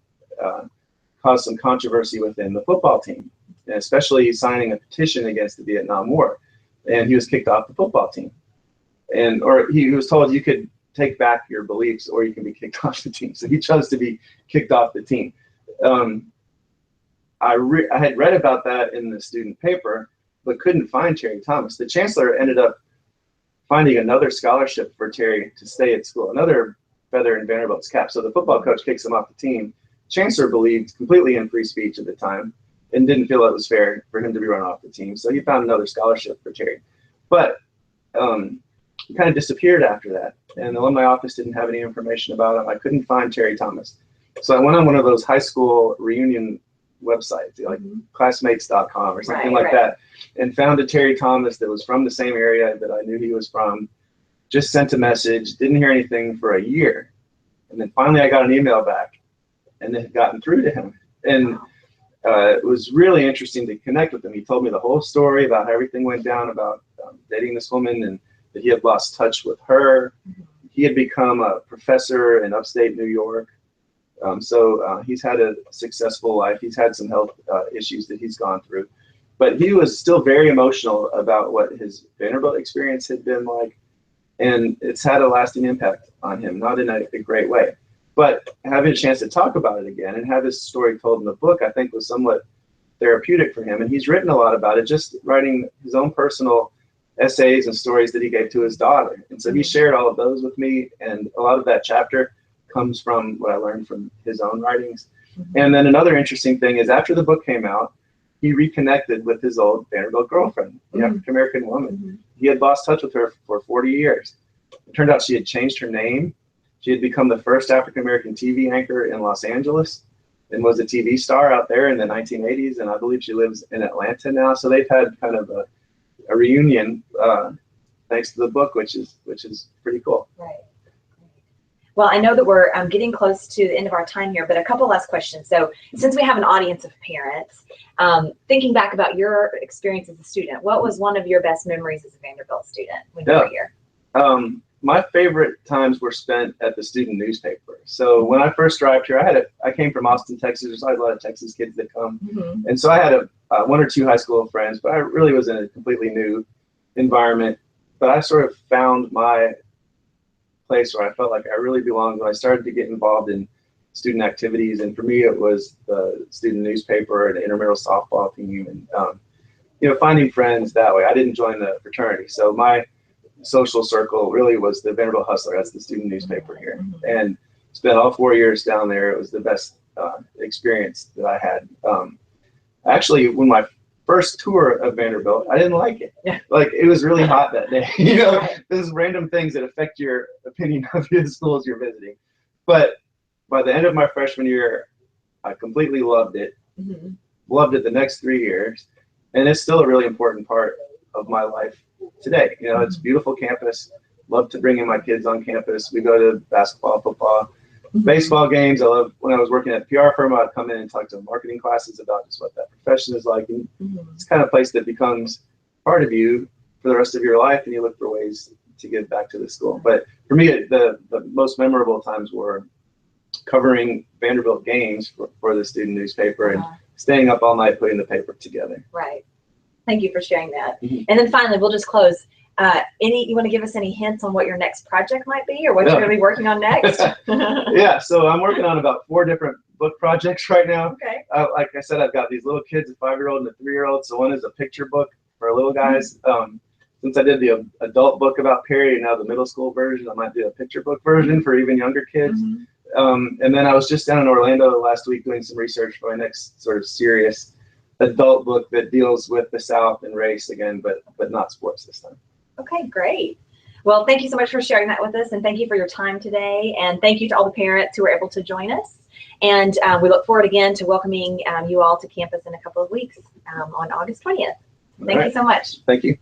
caused some controversy within the football team, and especially signing a petition against the Vietnam War. And he was kicked off the football team. Or he was told, you could take back your beliefs or you can be kicked off the team. So he chose to be kicked off the team. I had read about that in the student paper, but couldn't find Terry Thomas. The chancellor ended up finding another scholarship for Terry to stay at school, another feather in Vanderbilt's cap. So the football coach kicks him off the team. Chancellor believed completely in free speech at the time and didn't feel it was fair for him to be run off the team. So he found another scholarship for Terry. But he kind of disappeared after that. And the alumni office didn't have any information about him. I couldn't find Terry Thomas. So I went on one of those high school reunion websites, like classmates.com or something like that, and found a Terry Thomas that was from the same area that I knew he was from. Just sent a message, didn't hear anything for a year. And then finally I got an email back and had gotten through to him. And it was really interesting to connect with him. He told me the whole story about how everything went down, about dating this woman, and that he had lost touch with her. He had become a professor in upstate New York. So he's had a successful life. He's had some health issues that he's gone through. But he was still very emotional about what his Vanderbilt experience had been like. And it's had a lasting impact on him, not in a great way. But having a chance to talk about it again and have his story told in the book, I think was somewhat therapeutic for him. And he's written a lot about it, just writing his own personal essays and stories that he gave to his daughter. And so he shared all of those with me. And a lot of that chapter comes from what I learned from his own writings. And then another interesting thing is after the book came out, he reconnected with his old Vanderbilt girlfriend, the African-American woman. He had lost touch with her for 40 years. It turned out she had changed her name. She had become the first African-American TV anchor in Los Angeles and was a TV star out there in the 1980s. And I believe she lives in Atlanta now. So they've had kind of a reunion thanks to the book, which is pretty cool. Right. Well, I know that we're getting close to the end of our time here, but a couple last questions. So since we have an audience of parents, thinking back about your experience as a student, what was one of your best memories as a Vanderbilt student when you were here? My favorite times were spent at the student newspaper. So when I first arrived here, I came from Austin, Texas. There's always a lot of Texas kids that come. And so I had one or two high school friends, but I really was in a completely new environment. But I sort of found my place where I felt like I really belonged when I started to get involved in student activities. And for me, it was the student newspaper and the intramural softball team, and finding friends that way. I didn't join the fraternity, so my social circle really was the Vanderbilt Hustler. That's the student newspaper here, and spent all 4 years down there. It was the best experience that I had. Actually, when my first tour of Vanderbilt, I didn't like it. Like, it was really hot that day. Those random things that affect your opinion of the schools you're visiting. But by the end of my freshman year, I completely loved it. Loved it the next 3 years, and it's still a really important part of my life today. It's a beautiful campus. Love to bring in my kids on campus. We go to basketball, football, baseball games. I love, when I was working at a PR firm, I'd come in and talk to marketing classes about just what that profession is like. And it's kind of a place that becomes part of you for the rest of your life, and you look for ways to give back to the school. But for me, the most memorable times were covering Vanderbilt games for the student newspaper and staying up all night putting the paper together. Right. Thank you for sharing that. Mm-hmm. And then finally, we'll just close. You want to give us any hints on what your next project might be, or what you're going to be working on next? Yeah, so I'm working on about 4 different book projects right now. Okay. Like I said, I've got these little kids, a 5-year-old and a 3-year-old. So one is a picture book for little guys. Since I did the adult book about Perry and now the middle school version, I might do a picture book version for even younger kids. And then I was just down in Orlando last week doing some research for my next sort of serious adult book that deals with the South and race again, but not sports this time. Okay, great. Well, thank you so much for sharing that with us, and thank you for your time today, and thank you to all the parents who were able to join us. And we look forward again to welcoming you all to campus in a couple of weeks on August 20th. Thank you so much. Thank you.